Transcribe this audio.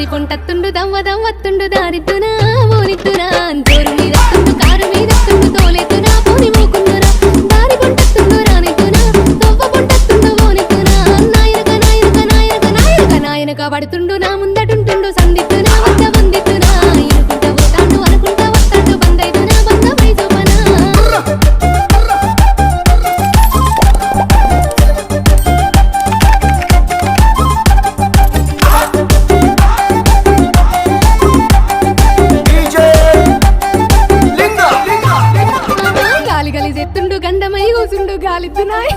దారి పొంటత్తుండు దవ్వ దవ్వత్తుండు దారిద్దునా ఓనిద్దునా జోరు మీదత్తుండు కారు మీదత్తుండు తోలెత్తునా పోని మూకున్నురా దారి పొంటత్తుండు రానిద్దునా దవ్వ పొంటత్తుండు ఓనిద్దునా నాయనక నాయనక నాయనక నాయనక నాయనక పడుతుండు నా ముందటుంటుండు సందిద్దునా వద్ద వందిద్దునా ఇనుకుంట పోతాండు అనుకుంటా వస్తాడు బందైదునా బంద వైజోపనా గాలి గలి చెత్తుండు గండమై కూసుండు గాలిద్దునాయ్